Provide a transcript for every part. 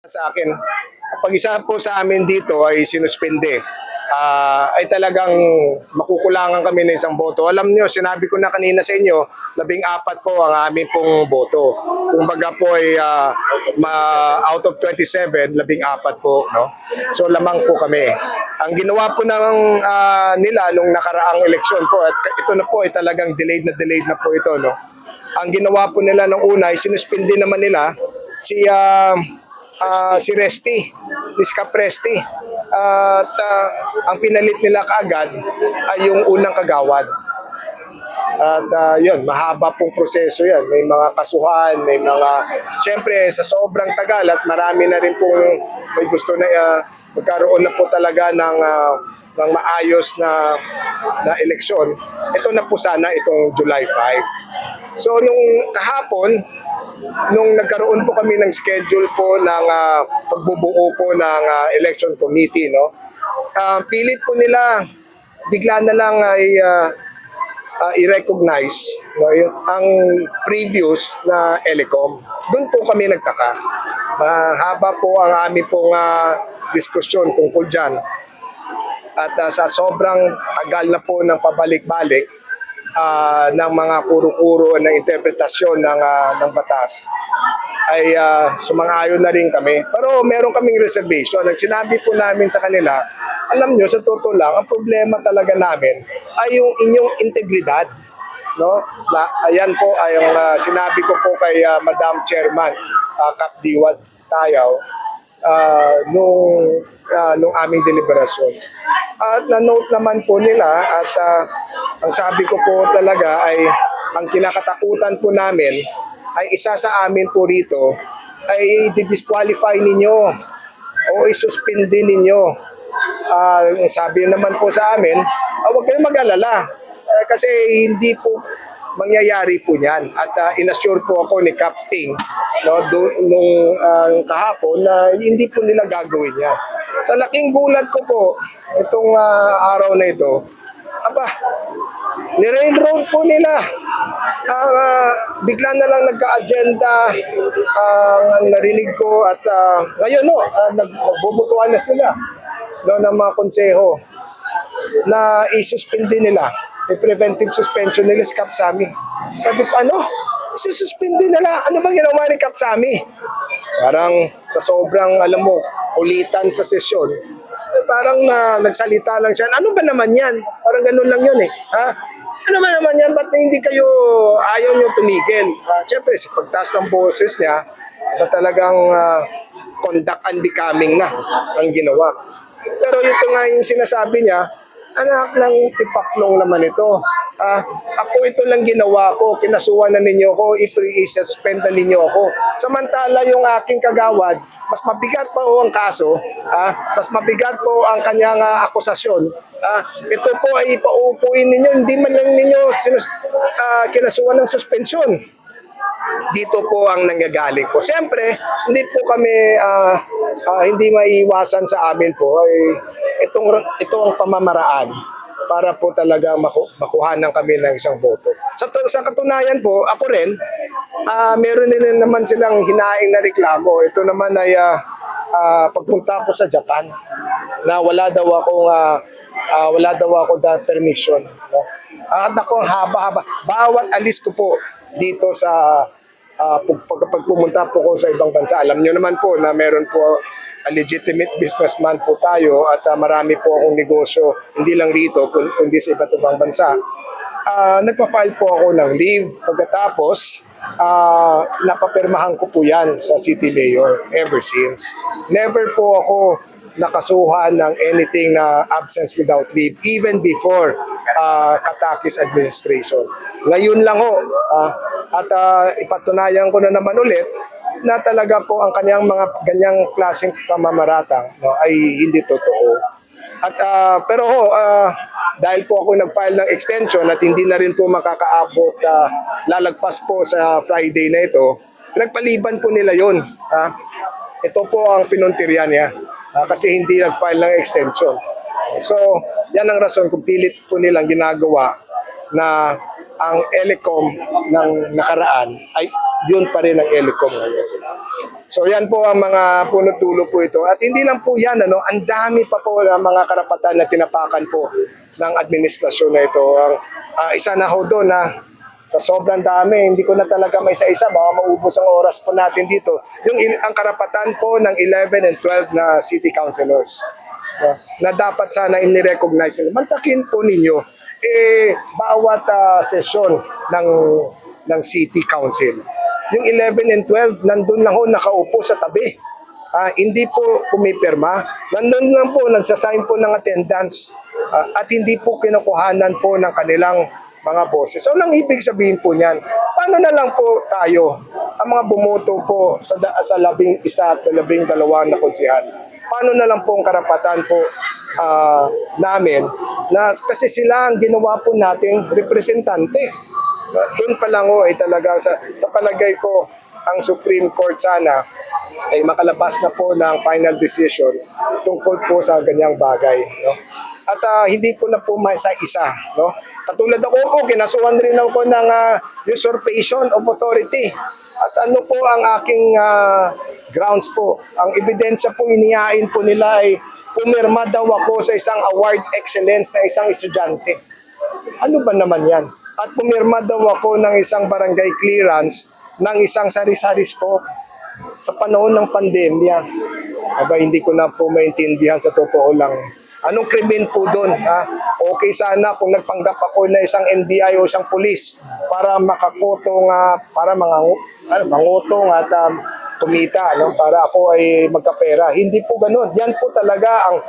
Sa akin, pag isa po sa amin dito ay sinuspende, ay talagang makukulangan kami ng isang boto. Alam nyo, sinabi ko na kanina sa inyo, 14 po ang aming pong boto. Kumbaga po ay out of 27, 14 po. No? So lamang po kami. Ang ginawa po ng nila nung nakaraang eleksyon po, at ito na po ay talagang delayed na po ito. No? Ang ginawa po nila nung una ay sinuspende naman nila si Resti, Iska Presti. At ang pinalit nila kaagad ay yung unang kagawad. At yun, mahaba pong proseso yan. May mga kasuhan, may mga... Siyempre, sa sobrang tagal at marami na rin pong may gusto na magkaroon na po talaga ng maayos na eleksyon. Ito na po sana itong July 5. So, nung kahapon, nung nagkaroon po kami ng schedule po ng pagbubuo po ng election committee, no? Pilit po nila bigla na lang ay i-recognize, no, ang previous na ELECOM. Doon po kami nagtaka. Mahaba po ang aming pong diskusyon tungkol dyan. At sa sobrang tagal na po ng pabalik-balik, ng mga kuro-kuro ng interpretasyon ng batas ay sumang-ayon na rin kami. Pero meron kaming reservation. Ang sinabi po namin sa kanila, alam nyo, sa totoo lang, ang problema talaga namin ay yung inyong integridad. No? Ayan po ay ang sinabi ko po kay Madam Chairman Kap Diwad Tayaw nung aming deliberasyon. At na-note naman po nila at ang sabi ko po talaga ay ang kinakatakutan po namin ay isa sa amin po rito ay di-disqualify ninyo o isuspindi ninyo. Sabi naman po sa amin, huwag kayong mag-alala kasi hindi po mangyayari po yan. At inassure po ako ni Captain nung kahapon na hindi po nila gagawin yan. Sa laking gulat ko po, itong araw na ito, ni-railroad po nila. Bigla na lang nagka-agenda ang narinig ko at ngayon nagbobotohan na sila ng mga konseho na isuspindi nila. May preventive suspension nila si Kapsami. Sabi ko, isususpindi nila? Ano bang ginawa ni Kapsami? Parang sa sobrang, alam mo, ulitan sa sesyon, parang nagsalita lang siya. Ano ba naman yan? Parang ganun lang yun eh. Ano ba naman yan? Ba't hindi kayo ayaw nyo tumigil? Siyempre, sa pagtaas ng boses niya, talagang conduct unbecoming na ang ginawa. Pero ito nga yung sinasabi niya, anak ng tipaklong naman ito. Ako ito lang ginawa ko, kinasuhan na ninyo ko, i-suspend na ninyo ako. Samantala yung aking kagawad, mas mabigat pa ho ang kaso, mas mabigat po ang kanyang akusasyon. Ito po ay pauupuin ninyo, hindi man lang ninyo kinasuhan ng suspensyon. Dito po ang nangyagaling po. Siyempre, hindi po kami, hindi maiiwasan sa amin po, ay ito ang pamamaraan para po talaga makuhanan kami ng isang boto. Sa katunayan po, ako rin, meron din naman silang hinaing na reklamo. Ito naman ay pagpunta ko sa Japan na wala daw ako permission. No? At ako, haba-haba. Bawat alis ko po dito sa pag pumunta po ko sa ibang bansa. Alam nyo naman po na meron po a legitimate businessman po tayo at marami po akong negosyo, hindi lang rito, kundi sa iba't ibang bansa. Nagpa-file po ako ng leave. Pagkatapos, napapirmahan ko po yan sa City Mayor ever since. Never po ako nakasuhan ng anything na absence without leave, even before Katakis administration. Ngayon lang ho, at ipatunayan ko na naman ulit na talaga po ang kanyang mga ganyang klaseng pamamaratang ay hindi totoo. At pero dahil po ako nag-file ng extension at hindi na rin po makakaabot, lalagpas po sa Friday na ito, pinagpaliban po nila yun. Ito po ang pinuntirya niya kasi hindi nag-file ng extension. So, yan ang rason kung pilit po nilang ginagawa na ang ELECOM ng nakaraan ay yun pa rin ang ELECOM ngayon. So yan po ang mga punot dulo po ito. At hindi lang po yan, ang dami pa po ng mga karapatan na tinapakan po ng administrasyon na ito. Ang isa na ho doon na sa sobrang dami, hindi ko na talaga may isa-isa, baka maubos ang oras po natin dito. Ang karapatan po ng 11 and 12 na city councilors na dapat sana in-recognize nila. Mantakin po ninyo, bawat sesyon ng city council. Yung 11 and 12, nandun lang ho nakaupo sa tabi. Hindi po pumipirma. Nandun lang po, nagsasign po ng attendance. At hindi po kinukuhanan po ng kanilang mga boses. So, nang ibig sabihin po niyan, paano na lang po tayo, ang mga bumoto po sa 11 at 12 na konsehal, paano na lang po ang karapatan po namin na kasi sila ang ginawa po nating representante. Doon pa lang ay talagang sa palagay ko, ang Supreme Court sana ay makalabas na po ng final decision tungkol po sa ganyang bagay. No? At hindi ko na po maisa-isa. No? Katulad ako po, kinasuhan rin ako ng usurpation of authority. At ano po ang aking grounds po? Ang ebidensya po, inihain po nila ay pumirma daw ako sa isang award excellence na isang estudyante. Ano ba naman yan? At pumirma daw ako ng isang barangay clearance ng isang sari-sari store sa panahon ng pandemya. Aba, hindi ko na po maintindihan sa totoo lang. Anong krimen po doon? Okay sana kung nagpanggap ako na isang NBI o isang pulis para makakutong, para mangutong at kumita, para ako ay magkapera. Hindi po ganun. Yan po talaga ang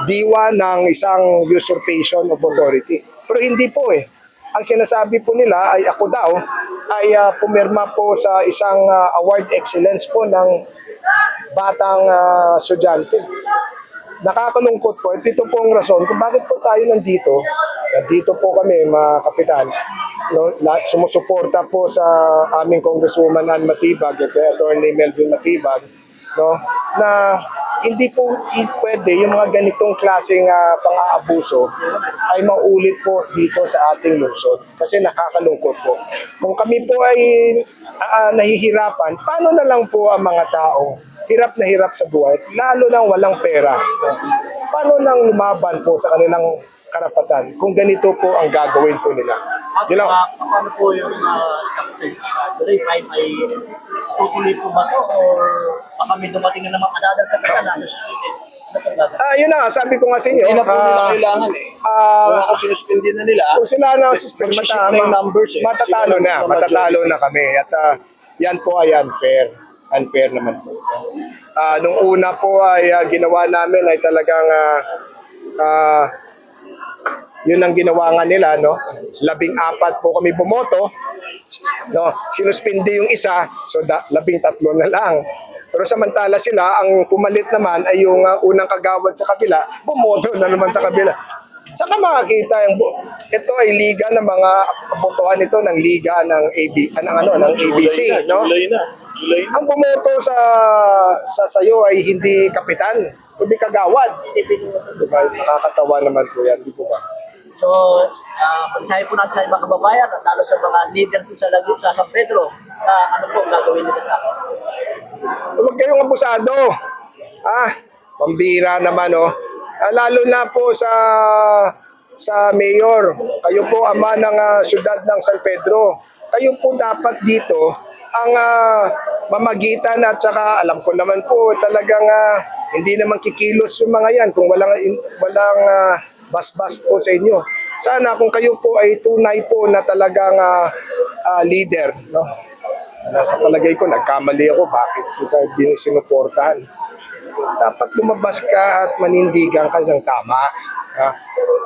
diwa ng isang usurpation of authority. Pero hindi po Ang sinasabi po nila ay ako daw ay pumirma po sa isang award excellence po ng batang estudyante. Nakakalungkot po. Ito po ang rason kung bakit po tayo nandito. Nandito po kami, mga kapitan. No, sumusuporta po sa aming Congresswoman Ann Matibag at Attorney Melvin Matibag, no, na hindi po pwede yung mga ganitong klaseng pang-aabuso ay maulit po dito sa ating lungsod. Kasi nakakalungkot po. Kung kami po ay nahihirapan, paano na lang po ang mga taong hirap na hirap sa buhay, lalo nang walang pera? Paano nang lumaban po sa kanilang karapatan kung ganito po ang gagawin po nila? At paano po yung July 5 ay tutuloy po ba ito or baka may dumating na naman another kapitan na Yun na, sabi ko nga sa inyo. Hindi na po nila kailangan kung ako sinuspindi na nila. Kung sila na suspend, mag-shift na yung numbers matatalo na. Matatalo na kami. At yan po ay unfair. Unfair naman po. Nung una po ay ginawa namin ay talagang yun ang ginawa nga nila, no? 14 po kami bumoto, no? Sinuspindi yung isa, so 13 na lang. Pero samantala sila, ang pumalit naman ay yung unang kagawad sa kabila, bumoto na naman sa kabila. Saka makakita ito ay liga ng mga botohan ito ng liga ng ng ABC, no? July na. Ang bumoto sa sayo ay hindi kapitan, kundi kagawad. Diba? Nakakatawa naman po yan, di po ba? So, pansahe po natin sa ibang kababayan at lalo sa mga leader po sa Laguna, sa San Pedro, ano po ang gagawin nila sa akin? Huwag kayong abusado. Pambira naman, lalo na po sa mayor. Kayo po ama ng siyudad ng San Pedro. Kayo po dapat dito ang mamagitan at saka alam ko naman po talagang hindi naman kikilos yung mga yan kung walang basbas po sa inyo. Sana kung kayo po ay tunay po na talagang leader, no? Sa palagay ko, nagkamali ako, bakit kita sinuportahan? Dapat lumabas ka at manindigan ka ng tama.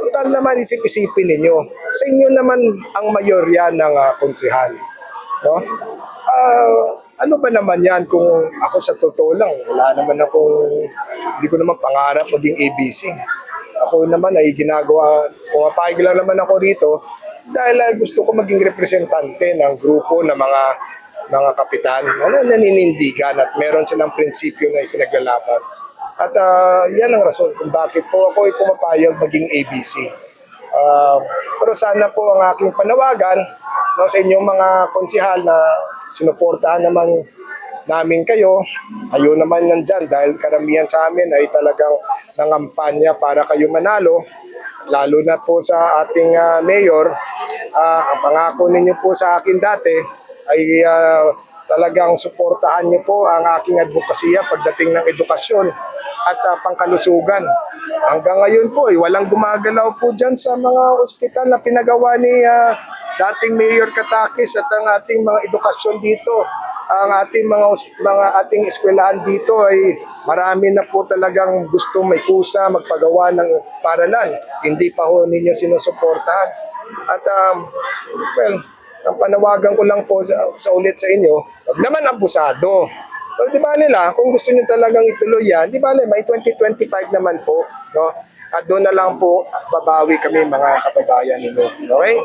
Total naman, isip-isipin ninyo. Sa inyo naman ang mayorya ng konsehal. No? Ano ba naman yan kung ako sa totoo lang, wala naman hindi ko naman pangarap maging ABC. Ako naman ay pumapayag lang naman ako rito dahil gusto ko maging representante ng grupo ng mga kapitan na naninindigan at meron silang prinsipyo na ipinaglalaban. At yan ang rason kung bakit po ako ay pumapayag maging ABC. Pero sana po ang aking panawagan sa inyong mga konsihal na sinuportahan naman namin kayo. Kayo naman nandyan dahil karamihan sa amin ay talagang nangampanya para kayo manalo. Lalo na po sa ating mayor, ang pangako ninyo po sa akin dati ay talagang suportahan niyo po ang aking advokasya pagdating ng edukasyon at pangkalusugan. Hanggang ngayon po, walang gumagalaw po dyan sa mga ospital na pinagawa ni dating Mayor Katakis at ang ating mga edukasyon dito. Ang ating mga ating eskwelahan dito ay marami na po talagang gusto may kusa magpagawa ng paralan. Hindi pa ho ninyo sinusuportahan. At well, ang panawagan ko lang po sa ulit sa inyo, wag naman abusado. Pero di ba nila, kung gusto niyo talagang ituloy yan, di ba may 2025 naman po, no? At doon na lang po babawi kami mga kababayan ninyo. Okay?